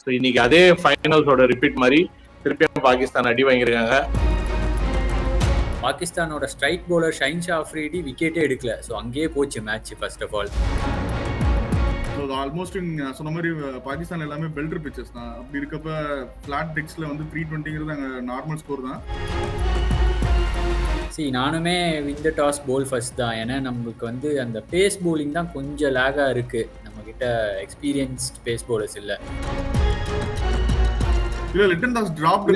So இன்னைக்கு அதே ஃபைனல்ஸோட repeat மாதிரி திருப்பியும் பாகிஸ்தான் அடி வாங்கியிருக்காங்க. பாகிஸ்தானோட ஸ்ட்ரைக் பவுலர் ஷைன்ஷா அஃப்ரிடி விக்கெட்டே எடுக்கல. ஸோ அங்கேயே போச்சு match first of all. Almost சொன்ன மாதிரி பாகிஸ்தான் எல்லாமே பெல்டர் பிச்சஸ் தான். அப்படி இருக்கப்ப ஃபிளாட் டெக்ஸ்ல வந்து 320ங்கிறது அங்கே நார்மல் ஸ்கோர் தான். நானுமே win the toss bowl first தான். ஏன்னா நம்மளுக்கு வந்து அந்த பேஸ் பவுலிங் தான் கொஞ்சம் லேகாக இருக்கு. நம்ம கிட்ட எக்ஸ்பீரியன்ஸ்ட் பேஸ் பவுலர்ஸ் இல்லை. லிட்டன் தாஸ் டிராப்ட்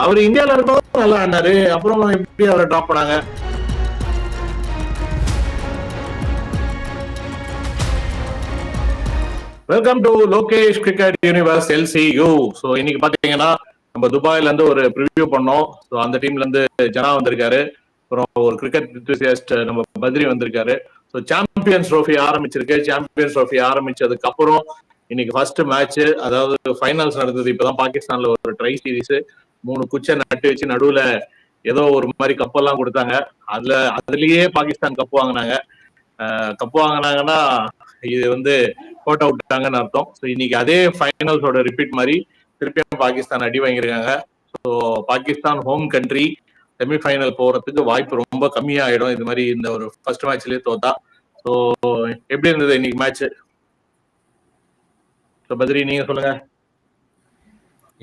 அவர் இந்தியாவில் இருக்கும்போது நல்லா ஆனாரு. அப்புறம் எப்படி அவரை டிராப் பண்ணாங்க? Welcome to Lokesh cricket universe LCU. So இன்னைக்கு பாத்தீங்கன்னா நம்ம துபாயில இருந்து ஒரு ப்ரிவியூ பண்ணோம். ஸோ அந்த டீம்ல இருந்து ஜனா வந்திருக்காரு. அப்புறம் ஒரு கிரிக்கெட் என்தூசியாஸ்ட் நம்ம பத்ரி வந்திருக்காரு. ஸோ சாம்பியன்ஸ் ட்ரோஃபி ஆரம்பிச்சிருக்கு. சாம்பியன்ஸ் ட்ரோஃபி ஆரம்பிச்சதுக்கு அப்புறம் இன்னைக்கு ஃபர்ஸ்ட் மேட்ச், அதாவது ஃபைனல்ஸ் நடந்தது. இப்பதான் பாகிஸ்தான்ல ஒரு ட்ரை சீரீஸ் 3 குச்சை நட்டு வச்சு நடுவுல ஏதோ ஒரு மாதிரி கப்பெல்லாம் கொடுத்தாங்க. அதுலயே பாகிஸ்தான் கப்பு வாங்கினாங்க. கப்பு வாங்கினாங்கன்னா இது வந்து கோட் அவுட்டாங்கன்னு அர்த்தம். ஸோ இன்னைக்கு அதே ஃபைனல்ஸோட ரிப்பீட் மாதிரி திருப்பியும் பாகிஸ்தான் அடி வாங்கியிருக்காங்க. So Pakistan home country semi-final போறதுக்கு வாய்ப்பு ரொம்ப கம்மியாயிடும் இது மாதிரி இந்த ஒரு ஃபர்ஸ்ட் மேட்ச்லயே தோத்தா. ஸோ எப்படி இருந்தது இன்னைக்கு மேட்ச்? பத்ரி நீங்க சொல்லுங்க.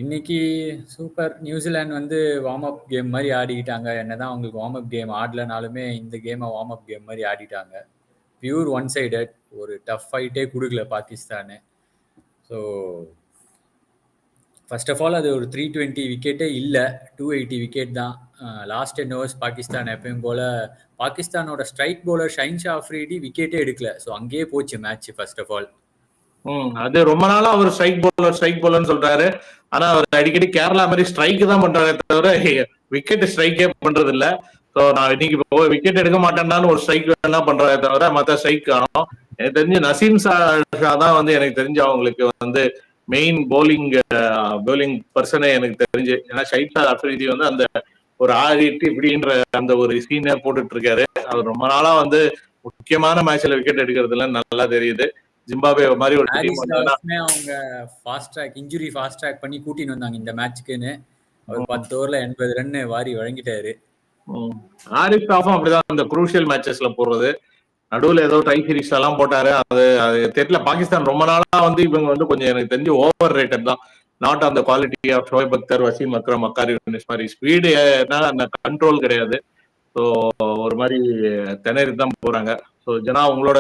இன்னைக்கு சூப்பர். நியூசிலாந்து வந்து வார்ம் அப் கேம் மாதிரி ஆடிக்கிட்டாங்க. என்னதான் அவங்களுக்கு வார்ம் அப் கேம் ஆடலனாலுமே இந்த கேமை வார்ம் அப் கேம் மாதிரி ஆடிட்டாங்க. பியூர் ஒன் சைடட், ஒரு டஃப் ஃபைட்டே கொடுக்கல Pakistan. So first of all அது ஒரு 320 விக்கெட்டே இல்லை, 280 விக்கெட் தான். லாஸ்ட் 10 ஓவர்ஸ் பாகிஸ்தான் எப்பயும் போல பாகிஸ்தானோட ஸ்ட்ரைக் பவுலர் ஷைன்ஷா அஃப்ரிடி விக்கெட்டே எடுக்கல. ஸோ அங்கேயே போச்சு மேட்ச் ஃபர்ஸ்ட் ஆஃப் ஆல். அது ரொம்ப நாளா அவர் ஸ்ட்ரைக் பவுலர்னு சொல்றாரு. ஆனா அவர் அடிக்கடி கேரளா மாதிரி ஸ்ட்ரைக் தான் பண்றாரு தவிர விக்கெட் ஸ்ட்ரைக்கே பண்றது இல்ல. ஸோ நான் இன்னைக்கு விக்கெட் எடுக்க மாட்டேன்னாலும் ஒரு ஸ்ட்ரைக் என்ன பண்றதை தவிர மற்ற ஸ்ட்ரைக் காணும். எனக்கு தெரிஞ்சு நசீம் ஷா தான் வந்து எனக்கு தெரிஞ்சு அவங்களுக்கு வந்து மெயின் பவுலிங் பர்சனே எனக்கு தெரிஞ்சு. ஏன்னா ஷைன்ஷா அஃப்ரிதி வந்து அந்த ஒரு ஆடிட்டு இப்படின்ற அந்த ஒரு சீனை போட்டுட்டு இருக்காரு. அவர் ரொம்ப நாளா வந்து முக்கியமான மேட்ச்ல விக்கெட் எடுக்கிறதுல நல்லா தெரியுது. ஜிம்பாப்வே மாதிரி ஒரு டீம் அவங்க fast track injury fast track பண்ணி கூட்டிட்டு வந்தாங்க இந்த மேட்ச்க்குன்னு. அவர் 10 ஓவர்ல 80 ரன் வாரி வழங்கிட்டாரு. ஆரிஃப் ராஃபும் அப்படிதான் அந்த குரூஷியல் மேட்சஸ்ல போடுறது. நடுவுல ஏதோ ட்ரை சீரீஸ் எல்லாம் போட்டாரு. அது தெரியல. பாகிஸ்தான் ரொம்ப நாளா வந்து இவங்க வந்து கொஞ்சம் எனக்கு தெரிஞ்சு ஓவர் ரேட்டட் தான். Not on the quality of Shoaib Akhtar, Wasim Akram, அக்காரி மாதிரி ஸ்பீடு அந்த கண்ட்ரோல் கிடையாது. ஸோ ஒரு மாதிரி திணறி தான் போறாங்க. ஸோ ஜனா உங்களோட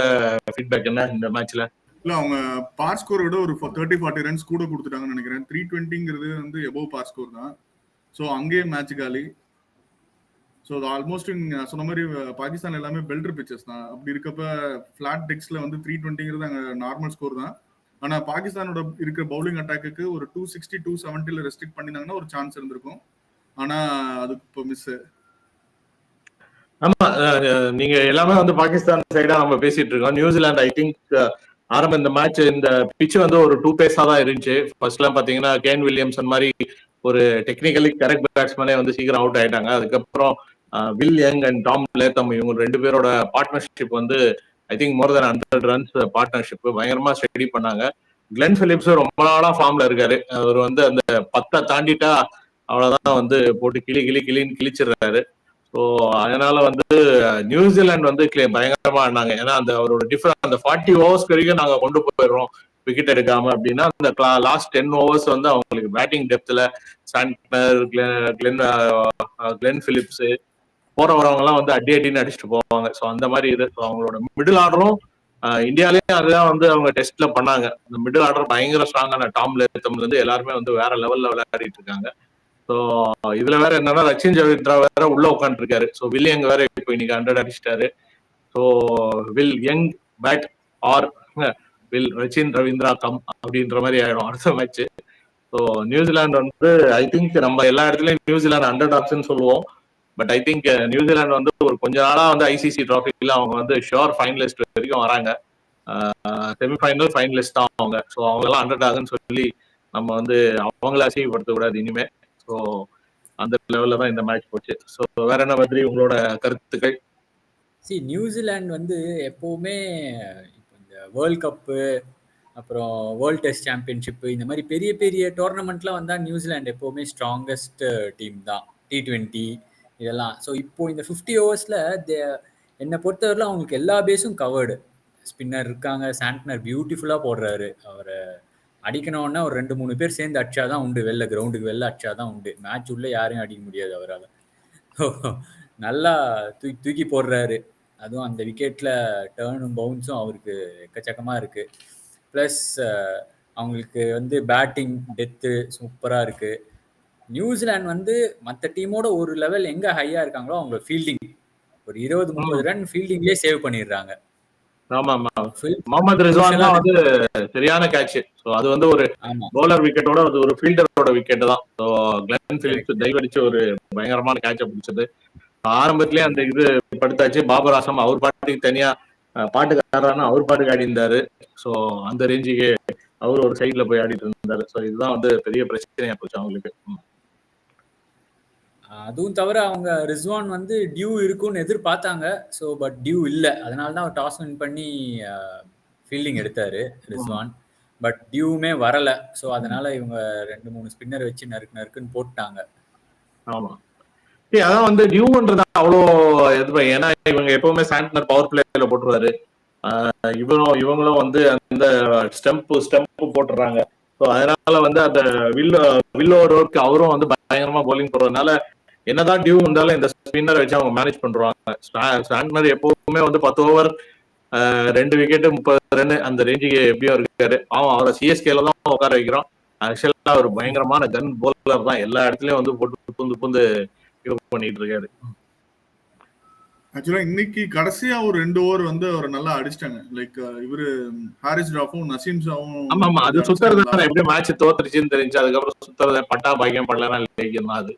ஃபீட்பேக் என்ன இந்த மேட்ச்ல? இல்ல அவங்க பார் ஸ்கோர் விட ஒரு 30-40 ரன்ஸ் கூட கொடுத்துட்டாங்கன்னு நினைக்கிறேன். 320ங்கிறது வந்து எபோவ் பார் ஸ்கோர் தான். ஸோ அங்கேயே மேட்ச் காலி. ஸோ ஆல்மோஸ்ட் சொன்ன மாதிரி பாகிஸ்தான் எல்லாமே பெல்டர் பிச்சஸ் தான். அப்படி இருக்கப்ப ஃபிளாட் டெக்ஸ்ல வந்து 320ங்கிறது அங்கே நார்மல் ஸ்கோர் தான். ஆனா பாகிஸ்தானோட இருக்கிற பவுலிங் அட்டாக்கு ஒரு 260, 270 ரெஸ்ட்ரிக்ட் பண்ணினாங்கன்னா ஒரு சான்ஸ் இருந்திருக்கும். ஆனா அதுக்கு இப்போ மிஸ். ஆமா, நீங்க எல்லாமே வந்து பாகிஸ்தான் சைடா நம்ம பேசிட்டு இருக்கோம். நியூசிலாந்து ஐ திங்க் ஆரம்ப இந்த மேட்ச் இந்த பிச் வந்து ஒரு 2 பேஸா தான் இருந்துச்சு. ஃபர்ஸ்ட் எல்லாம் பாத்தீங்கன்னா கேன் வில்லியம்சன் மாதிரி ஒரு டெக்னிக்கலி கரெக்ட் பேட்ஸ்மேனே வந்து சீக்கிரம் அவுட் ஆயிட்டாங்க. அதுக்கப்புறம் will young and Tom Latham இவங்க 2 பேரோட பார்ட்னர்ஷிப் வந்து I think more then 100 runs partnership பயங்கரமா ஸ்டடி பண்ணாங்க. கிளென் பிலிப்ஸ் ரொம்ப நாளா ஃபார்ம்ல இருக்காரு. அவர் வந்து அந்த 10 தாண்டிட்டா அவ்வளவுதான் வந்து போட்டு கிளின்னு கிழிச்சிடுறாரு. ஸோ அதனால வந்து நியூசிலாந்து வந்து பயங்கரமா ஆனாங்க. ஏன்னா அந்த அவரோட டிஃபரன்ஸ் அந்த 40 ஓவர்ஸ் வரைக்கும் நாங்க கொண்டு போயிடுறோம் விக்கெட் எடுக்காம அப்படின்னா அந்த லாஸ்ட் 10 ஓவர்ஸ் வந்து அவங்களுக்கு பேட்டிங் டெப்த்ல சாண்டனர், கிளென் பிலிப்ஸ் போற வரவங்க எல்லாம் வந்து அடின்னு அடிச்சுட்டு போவாங்க. ஸோ அந்த மாதிரி இது அவங்களோட மிடில் ஆர்டரும் இந்தியாலேயும் அதுதான் வந்து அவங்க டெஸ்ட்ல பண்ணாங்க. அந்த மிடில் ஆர்டர் பயங்கர ஸ்ட்ராங்கான டாம் லேத்தம்ல இருந்து எல்லாருமே வந்து வேற லெவல்ல விளையாடிட்டு இருக்காங்க. ஸோ இதுல வேற என்னன்னா ரச்சின் ரவீந்திரா வேற உள்ள உட்காந்து இருக்காரு. ஸோ வில் யங் வேற இப்போ இன்னைக்கு 100 அடிச்சிட்டாரு. So will young bat or will Rachin Ravindra come அப்படின்ற மாதிரி ஆயிடும் அடுத்த மேட்ச். ஸோ நியூசிலாந்து வந்து ஐ திங்க் நம்ம எல்லா இடத்துலயும் நியூசிலாந்து அண்டர் டாக்ஸ்ன்னு சொல்லுவோம். பட் ஐ திங்க் நியூசிலாந்து வந்து ஒரு கொஞ்ச நாளா வந்து ஐசிசி டிராஃபில அவங்க வந்து ஷுர் ஃபைனலிஸ்ட் வரைக்கும் வராங்க. செமிஃபைனல் ஃபைனலிஸ்ட் தான் அவங்க. ஸோ அவங்க எல்லாம் அண்டர் டாக்னு சொல்லி நம்ம வந்து அவங்கள அசிங்கப்படுத்த கூடாது இனிமே. ஸோ அந்த லெவல்ல தான் இந்த மேட்ச் போச்சு. ஸோ வேற என்ன மாதிரி உங்களோட கருத்துக்கள்? நியூசிலாந்து வந்து எப்பவுமே இந்த வேர்ல்ட் கப்பு அப்புறம் வேர்ல்ட் டெஸ்ட் சாம்பியன்ஷிப், இந்த மாதிரி பெரிய பெரிய டோர்னமெண்ட்லாம் வந்தால் நியூசிலாந்து எப்போவுமே ஸ்ட்ராங்கஸ்ட் டீம் தான். T20 இதெல்லாம். ஸோ இப்போ இந்த 50 ஓவர்ஸில் என்னை பொறுத்தவரையிலும் அவங்களுக்கு எல்லா பேஸும் கவர்டு. ஸ்பின்னர் இருக்காங்க, சாண்ட்னர் பியூட்டிஃபுல்லாக போடுறாரு. அவரை அடிக்கணும்னா ஒரு 2-3 பேர் சேர்ந்து அடிச்சாதான் உண்டு, வெளில கிரவுண்டுக்கு வெளில அடிச்சாதான் உண்டு. மேட்ச் உள்ள யாரையும் அடிக்க முடியாது அவரால். நல்லா தூக்கி போடுறாரு. அதுவும் அந்த விக்கெட்டில் டேர்னும் பவுன்ஸும் அவருக்கு எக்கச்சக்கமாக இருக்குது. ப்ளஸ் அவங்களுக்கு வந்து பேட்டிங் டெத்து சூப்பராக இருக்குது. நியூசிலாந்து வந்து மற்ற டீமோட ஒரு லெவல் எங்கே ஹையாக இருக்காங்களோ அவங்களோட ஃபீல்டிங் ஒரு 20-30 ரன் ஃபீல்டிங்லேயே சேவ் பண்ணிடுறாங்க. ஆமா ஆமா, முகமது ரிஸ்வான் தான் வந்து சரியான கேட்ச். ஸோ அது வந்து ஒரு பவுலர் விக்கெட்டோட அது ஒரு ஃபீல்டரோட விக்கெட் தான். ஸோ கிளென் பிலிப்ஸ் டைவ் அடிச்சு ஒரு பயங்கரமான கேட்சை பிடிச்சது. ஆரம்பத்திலேயே அந்த இது படுத்தாச்சு. பாபர் ஆசம் அவர் பாட்டுக்கு தனியா பாட்டுக்காரனா அவர் பாட்டுக்கு ஆடி இருந்தாரு. ஸோ அந்த ரேஞ்சுக்கு அவர் ஒரு சைட்ல போய் ஆடிட்டு இருந்தாரு. ஸோ இதுதான் வந்து பெரிய பிரச்சனையா போச்சு அவங்களுக்கு. அதுவும் தவிர அவங்க ரிஸ்வான் வந்து டியூ இருக்கும்னு எதிர்பார்த்தாங்க. ஸோ பட் டியூ இல்லை, அதனால தான் அவர் டாஸ் வின் பண்ணி ஃபீல்டிங் எடுத்தாரு ரிஸ்வான். பட் டியூவுமே வரலை. ஸோ அதனால இவங்க 2-3 ஸ்பின்னர் வச்சு நறுக்குன்னு போட்டாங்க. ஆமா, அதான் வந்து டியூன்றது அவ்வளோ எது, ஏன்னா இவங்க எப்பவுமே சாண்ட்னர் பவர் பிளேல போட்டுருவாரு. இவங்களும் வந்து அந்த ஸ்டெம்ப் போட்டுறாங்க. ஸோ அதனால வந்து அந்த வில்லோருக்கு அவரும் வந்து பயங்கரமா பவுலிங் போடுறதுனால என்னதான் டியூ இருந்தாலும் இந்த ஸ்பின்னர் வச்சு அவங்க மேனேஜ் பண்றாங்க. சாண்ட்னர் எப்பவுமே வந்து 10 ஓவர் 2 விக்கெட் 30 ரன் அந்த ரேஞ்சுக்கு எப்படியும் இருக்காரு. அவரை சிஎஸ்கேல தான் உட்கார வைக்கிறோம். ஆக்சுவலா ஒரு பயங்கரமான கன் பவுலர் தான். எல்லா இடத்துலயும் வந்து போட்டு புந்து பண்ணிட்டு இருக்காரு. ஆக்சுவலா இன்னைக்கு கடைசியா ஒரு 2 ஓவர் வந்து அவர் நல்லா அடிச்சிட்டாங்க. லைக் இவரு ஹாரிஸ் ராஃபும் நசீம் ஷாவும். ஆமா, அது சுத்தறது எப்படி மேட்ச் தோத்துருச்சுன்னு தெரிஞ்சு அதுக்கப்புறம் சுத்தறத பட்டா பாக்கியம் பண்ணலாம் இல்லையா அது.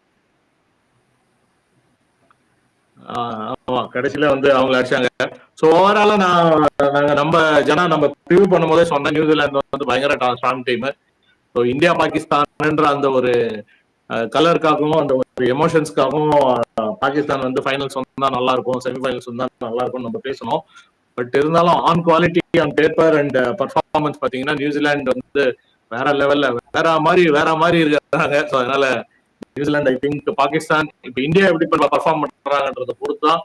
ஆமா, கடைசியில வந்து அவங்க அடிச்சாங்க. ஸோ ஓவராலா நாங்க நம்ம ப்ரிவியூ பண்ணும் போதே சொன்ன நியூசிலாந்து வந்து பயங்கர ஸ்ட்ராங் டீம். ஸோ இந்தியா பாகிஸ்தான்ன்ற அந்த ஒரு கலருக்காகவும் அந்த ஒரு எமோஷன்ஸ்க்காகவும் பாகிஸ்தான் வந்து ஃபைனல்ஸ் வந்தா நல்லா இருக்கும், செமிஃபைனல்ஸ் வந்தா நல்லா இருக்கும் நம்ம பேசணும். பட் இருந்தாலும் on quality, on paper and performance பாத்தீங்கன்னா நியூசிலாந்து வந்து வேற லெவல்ல வேற மாதிரி இருக்காங்க. ஸோ அதனால நியூசிலாந்து ஐ திங்க் பாகிஸ்தான் இப்ப இந்தியா எப்படி பர்ஃபார்ம் பண்றாங்கன்றத பொறுத்துதான்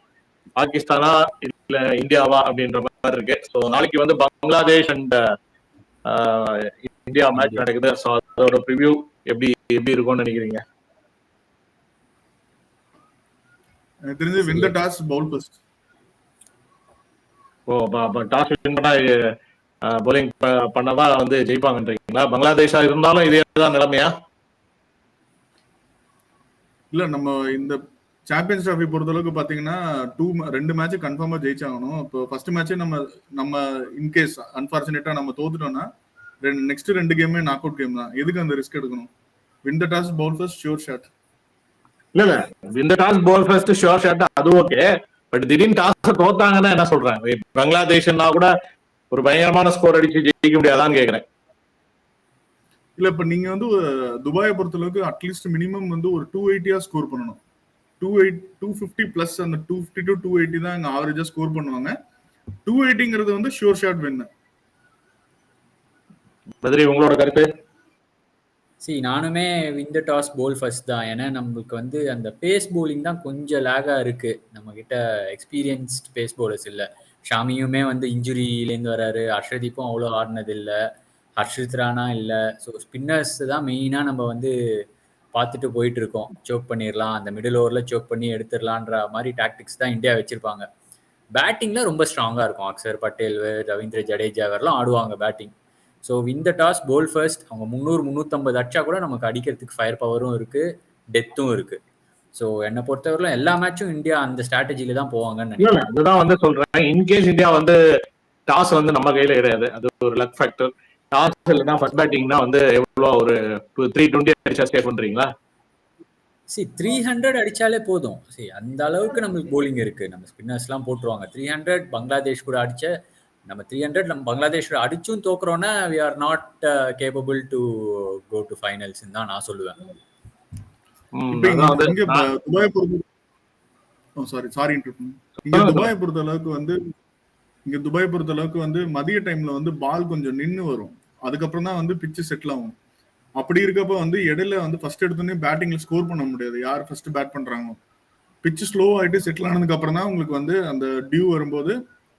பாகிஸ்தானா இல்ல இந்தியாவா அப்படின்ற மாதிரி இருக்கு. ஸோ நாளைக்கு வந்து பங்களாதேஷ் அண்ட் இந்தியா மேட்ச் நடக்குது. ஸோ அதோட ப்ரிவியூ எப்படி இருக்கும்னு நினைக்கிறீங்க? எனக்கு தெரிஞ்சு win the toss bowl first. Toss win பண்ணா bowling பண்ணதா வந்து ஜெயிப்பாங்கன்றீங்களா? பங்களாதேஷா இருந்தாலும் இதே தான் நிலைமையா? இல்ல, நம்ம இந்த சாம்பியன்ஸ் டிராஃபி பொறுத்த அளவுக்கு பாத்தீங்கன்னா 2 மேட்ச் கன்ஃபார்மா ஜெயிச்சாகணும். இப்போ ஃபர்ஸ்ட் மேட்சே நம்ம இன்கேஸ் அன்பார்ச்சுனேட்டா நம்ம தோத்துட்டோம்னா நெக்ஸ்ட் 2 கேமே நாக் அவுட் கேம் தான். எதுக்கு அந்த ரிஸ்க் எடுக்கணும்? win the toss bowl first sure shot. இல்ல win the toss bowl first sure shot அது ஓகே. பட் திடீர்னு டாஸ் தோத்தாங்கன்னா என்ன சொல்றாங்க? பங்களாதேஷ்னா கூட ஒரு பயங்கரமான ஸ்கோர் அடிச்சு ஜெயிக்க முடியாதான்னு கேக்குறேன். இல்ல, இப்ப நீங்க வந்து துபாயை பொறுத்த அளவுக்கு அட்லீஸ்ட் மினிமம் வந்து ஒரு 280 ஸ்கோர் பண்ணணும். 250 பிளஸ் அந்த 250 to 280 தான் இங்க ஆவரேஜா ஸ்கோர் பண்ணுவாங்க. 280ங்கிறது வந்து ஷூர் ஷாட் வின். பத்ரி, உங்களோட கருத்து? நானுமே win the toss bowl first தான். ஏன்னா நம்மளுக்கு வந்து அந்த பேஸ் போலிங் தான் கொஞ்சம் லேகா இருக்கு. நம்ம கிட்ட எக்ஸ்பீரியன்ஸ்ட் பேஸ் போலர்ஸ் இல்லை. ஷாமியுமே வந்து இன்ஜுரியிலேருந்து வராரு. ஹர்ஷதீப்பும் அவ்வளோ ஆடினது இல்லை. ஹர்ஷித் ராணா இல்லை. ஸோ ஸ்பின்னர்ஸ் தான் மெயினாக நம்ம வந்து பார்த்துட்டு போயிட்டு இருக்கோம். சோக் பண்ணிடலாம், அந்த மிடில் ஓவரில் சோக் பண்ணி எடுத்துடலான்ற மாதிரி டாக்டிக்ஸ் தான் இந்தியா வச்சிருப்பாங்க. பேட்டிங்கில் ரொம்ப ஸ்ட்ராங்காக இருக்கும். அக்சர் பட்டேல், ரவீந்திர ஜடேஜா வரலாம் ஆடுவாங்க batting. So win the toss bowl first. அவங்க 300-350 அடிச்சா கூட நமக்கு அடிக்கிறதுக்கு ஃபயர் பவரும் இருக்கு, டெத்தும் இருக்கு. ஸோ என்னை பொறுத்தவரையிலும் எல்லா மேட்சும் இந்தியா அந்த ஸ்ட்ராட்டஜில தான் போவாங்கன்னு நினைக்கிறேன். அதுதான் வந்து சொல்றேன். இன்கேஸ் இந்தியா வந்து டாஸ் வந்து நம்ம கையில கிடையாது, அது ஒரு லக் ஃபேக்டர். டாஸ் இல்லைன்னா ஃபர்ஸ்ட் பேட்டிங்னா வந்து எவ்வளோ ஒரு 320 அடிச்சா ஸ்டே பண்றீங்களா? 300 அடிச்சாலே போதும். அந்த அளவுக்கு நம்மளுக்கு போலிங் இருக்கு. நம்ம ஸ்பின்னர்ஸ்லாம் போட்டுருவாங்க. 300 பங்களாதேஷ் கூட அடிச்ச நம்ம 300 நம்ம Bangladesh அடிச்சும் தோக்குறோம்னா we are not capable to go to finals தான் நான் சொல்லுவேன். துபாயை பொறுத்த அளவுக்கு வந்து மதிய டைம்ல வந்து பால் கொஞ்சம் நின்னு வரும். அதுக்கப்புறம் தான் வந்து பிச்சு செட்டில் ஆகும். அப்படி இருக்கப்ப வந்து இடையில வந்து ஃபர்ஸ்ட் எடுத்தோடனே பேட்டிங்ல ஸ்கோர் பண்ண முடியாது. யார் ஃபர்ஸ்ட் பேட் பண்றாங்க, பிச்சு ஸ்லோ ஆயிட்டு செட்டில் ஆனதுக்கு அப்புறம் தான் உங்களுக்கு வந்து அந்த டியூ வரும்போது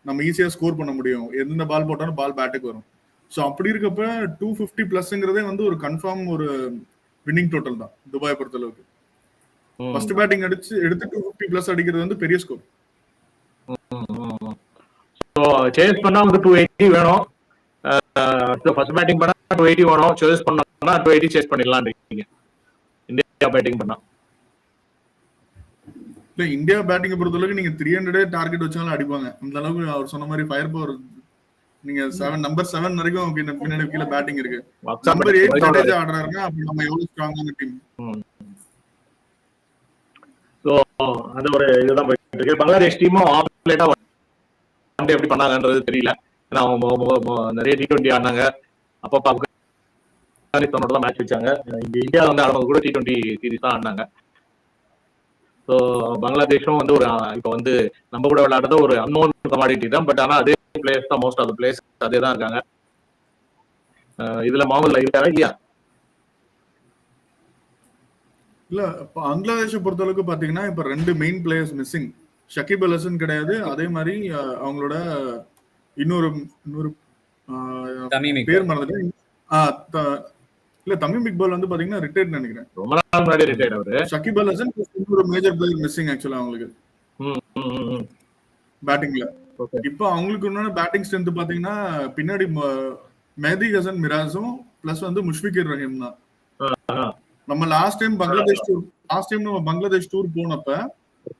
நம்ம ஈஸியா ஸ்கோர் பண்ண முடியும். எந்த பால் போட்டாலும் பால் பேட்டுக்கு வரும். ஸோ அப்படி இருக்கப்ப 250 பிளஸ்ங்கிறதே வந்து ஒரு கன்ஃபார்ம் ஒரு வின்னிங் டோட்டல் தான் துபாய் பொறுத்த அளவுக்கு. ஃபர்ஸ்ட் பேட்டிங் அடிச்சு எடுத்து 250 பிளஸ் அடிக்கிறது வந்து பெரிய ஸ்கோர். ஸோ சேஸ் பண்ணா வந்து 280 வேணும். ஃபர்ஸ்ட் பேட்டிங் பண்ணா 280 வேணும். சேஸ் பண்ணா 280 சேஸ் பண்ணிடலாம். இந்தியா பேட்டிங் பண்ணா இல்ல இந்தியா பேட்டிங் பொறுத்த அளவுக்கு நீங்க 300 டார்கெட் வச்சாலும் அடிப்பாங்க. அந்த அளவுக்கு அவர் சொன்ன மாதிரி ஃபயர் பவர். நீங்க நம்பர் 7 வரைக்கும் பின்னாடி கீழே பேட்டிங் இருக்கு. நம்பர் 8 ஆடுறாருன்னா அப்ப நம்ம எவ்வளவு ஸ்ட்ராங்கான டீம். சோ அந்த ஒரு இதுதான் போயிட்டு இருக்கு. பங்களாதேஷ் டீமும் ஆப்லேட்டா வந்து எப்படி பண்ணாங்கன்றது தெரியல. ஏன்னா அவங்க நிறைய T20 ஆடினாங்க. அப்பப்ப ஆப்கானிஸ்தானோட தான் மேட்ச் வச்சாங்க. இங்க இந்தியா வந்து ஆடுறது கூட T20 சீரீஸ் தான் ஆடினாங்க. ஸோ பங்களாதேஷும் வந்து ஒரு இப்போ வந்து நம்ம கூட விளையாடுறது ஒரு அன்னோன் கமாடிட்டி தான். பட் ஆனால் அதே பிளேயர்ஸ் தான், மோஸ்ட் ஆஃப் த பிளேயர்ஸ் அதே தான் இருக்காங்க. இதுல மாமூல் இருக்காரா இல்லையா? இல்ல பங்களாதேஷை பொறுத்த அளவுக்கு பாத்தீங்கன்னா இப்ப 2 மெயின் பிளேயர்ஸ் மிஸ்ஸிங். ஷகிப் அல் ஹசன் கிடையாது. அதே மாதிரி அவங்களோட இன்னொரு பேர் மறந்துட்டேன். இல்ல தமீம் இக்பால் வந்து பாத்தீங்கன்னா ரிட்டையர்ட் நினைக்கிறேன். ரொம்ப நாள் முன்னாடி ரிட்டையர்ட் அவரு. ஷகிப் அல் ஹசன் இன்னொரு மேஜர் பிளேயர் மிஸ்ஸிங் ஆக்சுவலா அவங்களுக்கு பேட்டிங்ல. இப்போ அவங்களுக்கு இன்னொரு பேட்டிங் ஸ்ட்ரென்த் பாத்தீங்கன்னா பின்னாடி மெஹதி ஹசன் மிராஸும் பிளஸ் வந்து முஷ்ஃபிகுர் ரஹீம் தான். நம்ம லாஸ்ட் டைம் பங்களாதேஷ் டூர் போனப்ப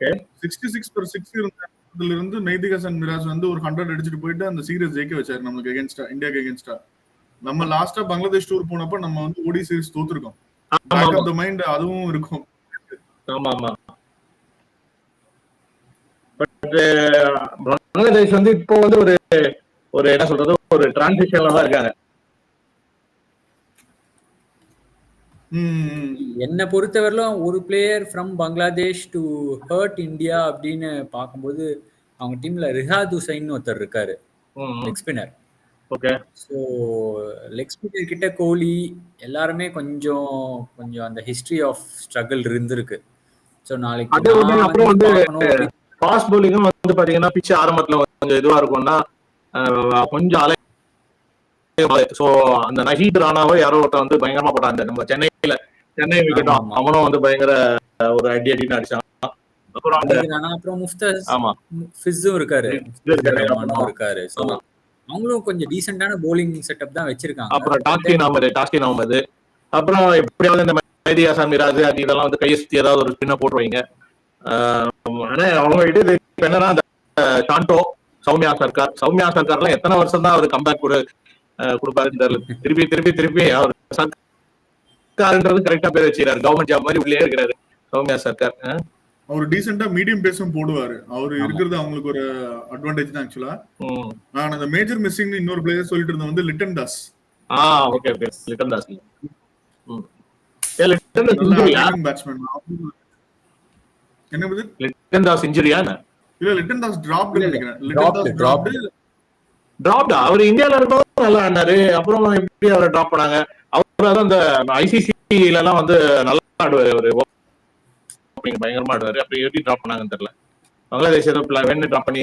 66/6 இருந்ததுல இருந்து மெஹதி ஹசன் மிராஸ் வந்து ஒரு 100 அடிச்சுட்டு போயிட்டு அந்த சீரீஸ் ஜெயிக்க வச்சாரு நமக்கு எகென்ஸ்டா, இந்தியாக்கு எகென்ஸ்டா. நம்ம லாஸ்டா பங்களாதேஷ் டூர் போனப்ப நம்ம வந்து ஓடி சீரிஸ் தோத்துருக்கோம். பேக் ஆஃப் தி மைண்ட் அதுவும் இருக்கும். ஆமா ஆமா. பட் பங்களாதேஷ் வந்து இப்போ வந்து ஒரு என்ன சொல்றது, ஒரு டிரான்சிஷன்ல தான் இருக்காங்க. என்னை பொறுத்தவரையிலும் ஒரு player from Bangladesh to hurt India அப்படின்னு பார்க்கும்போது அவங்க டீம்ல ரிஹாத் ஹுசைன் ஒருத்தர் இருக்காரு, leg spinner. Okay. So leg spinner கிட்ட கோலி எல்லாருமே கொஞ்சம் அந்த ஹிஸ்டரி ஆஃப் ஸ்ட்ரகிள் இருந்திருக்கு. ஸோ நாளைக்கு அப்புறம் வந்து ஃபாஸ்ட் பவுலிங்கும் வந்து பாத்தீங்கன்னா பிச்சு ஆரம்பத்துல கொஞ்சம் இதுவா இருக்கும்னா கொஞ்சம் அலை. சோ அந்த நஹீத் ராணாவோ யாரோ ஒருத்தர் வந்து பயங்கரமா போட்டாங்க நம்ம சென்னை விக்கெட்டும். அவனும் வந்து பயங்கர ஒரு அடின்னு அடிச்சான். அப்புறம் முஃப்தஸும் இருக்காரு. ஸோ அவங்களும் கொஞ்சம் டீசென்டான போலிங் செட்டப் தான் வச்சிருக்காங்க. அப்புறம் டாஸ்கின் அஹ்மது அப்புறம் எப்படியாவது இந்த மெஹதி ஹசன் மிராஸ் அது இதெல்லாம் வந்து கையை சுத்தி ஏதாவது ஒரு ஸ்பின்னை போட்டுருவீங்க. ஆனா அவங்க கிட்ட என்னன்னா அந்த ஷாண்டோ, சௌமியா சர்க்கார்லாம் எத்தனை வருஷம் தான் அவர் கம்பேக் கொடுப்பாருன்னு தெரியல. திருப்பி அவர் சர்க்கார்ன்றது கரெக்டா பேர் வச்சுக்கிறாரு. கவர்மெண்ட் ஜாப் மாதிரி உள்ளே இருக்கிறாரு சௌமியா சர்க்கார். அவர் டீசென்டா மீடியம் பேஸும் போடுவாரு. அவர் இருக்கிறது அவங்களுக்கு ஒரு அட்வான்டேஜ் தான் ஆக்சுவலா. நான் அந்த மேஜர் மிஸ்ஸிங் இன்னொரு பிளேயர் சொல்லிட்டு இருந்தேன் வந்து Lytton Das. Okay Lytton Das. Batsman. என்ன லிட்டன் தாஸ் இன்ஜுரியா? இல்ல லிட்டன் தாஸ் டிராப்டு நினைக்கிறேன். லிட்டன் தாஸ் டிராப்டா? அவர் இந்தியால இருக்கும்போது நல்லா ஆனாரு. அப்புறம் எப்படி அவரை டிராப் பண்ணாங்க? அவர் அதான் அந்த ICCல எல்லாம் வந்து நல்லா ஆடுவாரு, பயங்கரமா ஆடுவாரு. அப்படி எப்படி டிராப் பண்ணாங்கன்னு தெரியல. பங்களாதேஷ் ஏதோ வேணும் டிராப் பண்ணி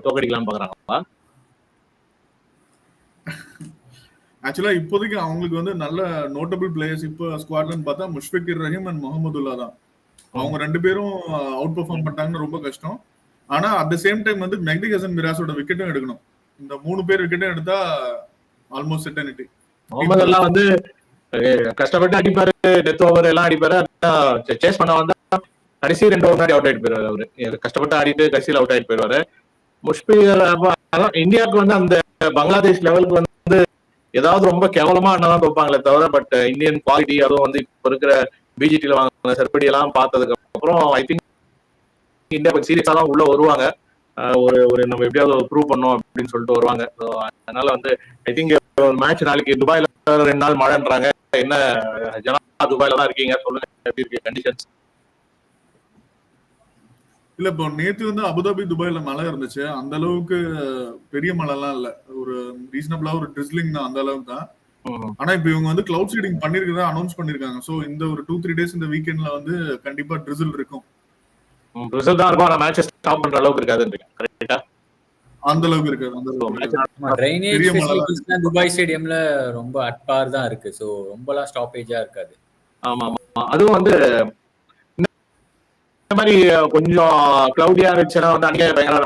தோக்கடிக்கலாம்னு பாக்குறாங்களா? ஆக்சுவலா இப்போதைக்கு அவங்களுக்கு வந்து நல்ல நோட்டபிள் பிளேயர்ஸ் இப்போ ஸ்குவாட்லன்னு பார்த்தா முஷ்ஃபிகுர் ரஹீம் அண்ட் முகமதுல்லா தான். அவங்க 2 பேரும் அவுட் பெர்ஃபார்ம் பண்ணிட்டாங்கன்னு ரொம்ப கஷ்டம். ஆனா அட் த சேம் டைம் வந்து மெஹதி ஹசன் மிராஸோட விக்கெட்டும் எடுக்கணும். இந்த 3 பேர் விக்கெட்டும் எடுத்தா ஆல்மோஸ்ட் செட்டனிட்டி. முகமதுல்லா வந்து கஷ்டப்பட்டு அடிப்பாரு, டெத் ஓவர் எல்லாம் அடிப்பாரு. சேஸ் பண்ண வந்தா கடைசி 2 ஓவர் முன்னாடி அவுட் ஆயிட்டு போயிருவாரு. அவரு கஷ்டப்பட்டு ஆடிட்டு கடைசியில் அவுட் ஆயிட்டு போயிருவாரு. முஷ்பிகர் இந்தியாவுக்கு வந்து அந்த பங்களாதேஷ் லெவலுக்கு வந்து ஏதாவது ரொம்ப கேவலமா என்னதான் தோப்பாங்களே தவிர, பட் இந்தியன் குவாலிட்டி அதுவும் வந்து இப்ப இருக்கிற பிஜிடில வாங்கின செருப்படி எல்லாம் பார்த்ததுக்கு அப்புறம் ஐ திங்க் இந்தியா சீரியஸா தான் உள்ள வருவாங்க. ஒரு நம்ம எப்படியாவது ப்ரூவ் பண்ணோம் அப்படின்னு சொல்லிட்டு வருவாங்க. அதனால வந்து ஐ திங்க் மேட்ச் நாளைக்கு துபாயில 2 நாள் மழைன்றாங்க. என்ன ஜனா துபாயில தான் இருக்கீங்க, சொல்லுங்க எப்படி இருக்கு கண்டிஷன்ஸ்? இல்ல இப்போ நேத்து வந்து அபுதாபி துபாயில மழை இருந்துச்சு. அந்த அளவுக்கு பெரிய மழை எல்லாம் இல்ல. ஒரு ரீசனபிளா ஒரு ட்ரிஸ்லிங் தான், அந்த அளவுக்கு தான். ஆனா இப்ப இவங்க வந்து கிளவுட் சீடிங் பண்ணிருக்கதா அனௌன்ஸ் பண்ணிருக்காங்க. சோ இந்த ஒரு 2-3 டேஸ் இந்த வீக்கெண்ட்ல வந்து கண்டிப்பா ட்ரிசில் இருக்கும். ரிசல்ட் தான் இருக்கும். ஆனா மேட்சஸ் ஸ்டாப் பண்ற அளவுக்கு இருக்காதுன்றீங்க. கரெக்ட்டா? அந்த அளவுக்கு இருக்காது. அந்த அளவுக்கு இருக்காது. ட்ரைனேஜ் பெரிய மழை தான் ஃபெசிலிட்டிஸ்லாம் துபாய் ஸ்டேடியம்ல ரொம்ப அட்பார் தான் இருக்கு. ஸோ ரொம்பலாம் ஸ்டாப்பேஜா இருக்காது. ஆமா ஆமா. அதுவும் வந்து இந்த மாதிரி கொஞ்சம் கிளவுடியா இருந்துச்சுன்னா வந்து அங்கே பயங்கர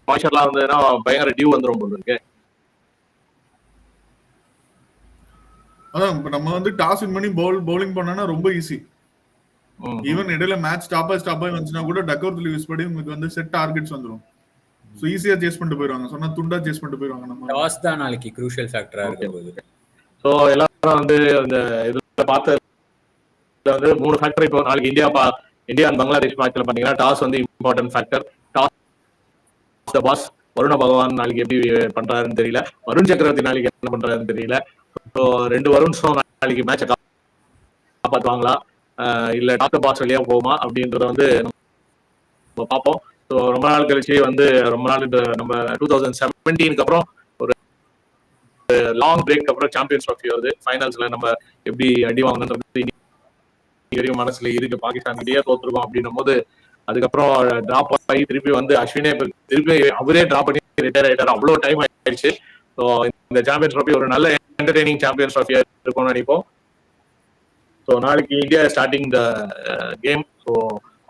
மாய்ச்சர்லாம் வந்ததுன்னா பயங்கர டியூ வந்துரும் போல இருக்கு. அதான் இப்ப நம்ம வந்து டாஸ் வின் பண்ணி பவுலிங் பண்ணோம்னா ரொம்ப ஈஸி. ஈவன் இடையில மேட்ச் ஸ்டாப் ஆகி வந்துச்சுன்னா கூட டக்கவுட் லிவ்ஸ் படி உங்களுக்கு வந்து செட் டார்கெட்ஸ் வந்துரும். சோ ஈஸியா சேஸ் பண்ணிட்டு போயிடுவாங்க. சொன்னா துண்டா சேஸ் பண்ணிட்டு போயிடுவாங்க. நம்ம டாஸ் தான் நாளைக்கு க்ரூஷியல் ஃபேக்டரா இருக்கும்போது. ஸோ எல்லாரும் வந்து அந்த இதுல பார்த்த வந்து 3 ஃபேக்டர். இப்போ நாளைக்கு இந்தியா அண்ட் பங்களாதேஷ் மேட்ச்ல பாத்தீங்கன்னா டாஸ் வந்து இம்பார்ட்டன்ட் ஃபேக்டர். டாஸ் த பாஸ். வருண பகவான் நாளைக்கு எப்படி பண்றாருன்னு தெரியல. வருண் சக்கரவர்த்தி நாளைக்கு என்ன பண்றாருன்னு தெரியல. ஸோ 2 வருண்ஸும் நாளைக்கு மேட்சை காப்பாற்றுவாங்களா இல்ல டாஸ் த பாஸ் வழியா போகுமா அப்படின்றத வந்து நம்ம பார்ப்போம். ஸோ ரொம்ப நாள் கழிச்சு வந்து ரொம்ப நாள் நம்ம 2017 அப்புறம் ஒரு லாங் பிரேக் அப்புறம் சாம்பியன்ஸ் ட்ராஃபி வருது. ஃபைனல்ஸ்ல நம்ம எப்படி அடி வாங்கணுன்றது மனசுல இருக்கு. பாகிஸ்தான் கிட்டே தோத்துருக்கோம் அப்படின்னும் போது அதுக்கப்புறம் டிராப் ஆகி திருப்பி வந்து அஸ்வினே திருப்பி அவரே டிராப் பண்ணி ரிட்டையர் ஆயிட்டாரு. அவ்வளவு டைம் ஆயிடுச்சு. ஸோ இந்த சாம்பியன்ஸ் ட்ராஃபி ஒரு நல்ல என்டர்டெய்னிங் சாம்பியன்ஸ் ட்ராஃபியா இருக்கும்னு நினைப்போம். ஸோ நாளைக்கு India starting the game. So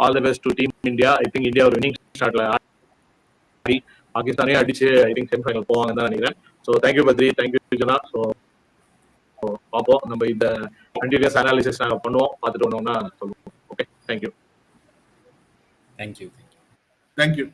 all the best to team India. I think India ஒரு வினிங் ஸ்டார்ட்ல ஆடி பாகிஸ்தானே அடிச்சு ஐ திங்க் செமிஃபைனல் போவாங்கன்னு தான் நினைக்கிறேன். ஸோ தேங்க்யூ பத்ரி, தேங்க்யூ ஜனா. ஸோ பார்ப்போம். நம்ம இந்த கண்டினியூஸ் அனாலிசிஸ் நாங்கள் பண்ணுவோம். பார்த்துட்டு வந்தோம்னா சொல்லுவோம். Okay, thank you. தேங்க்யூ. தேங்க்யூ.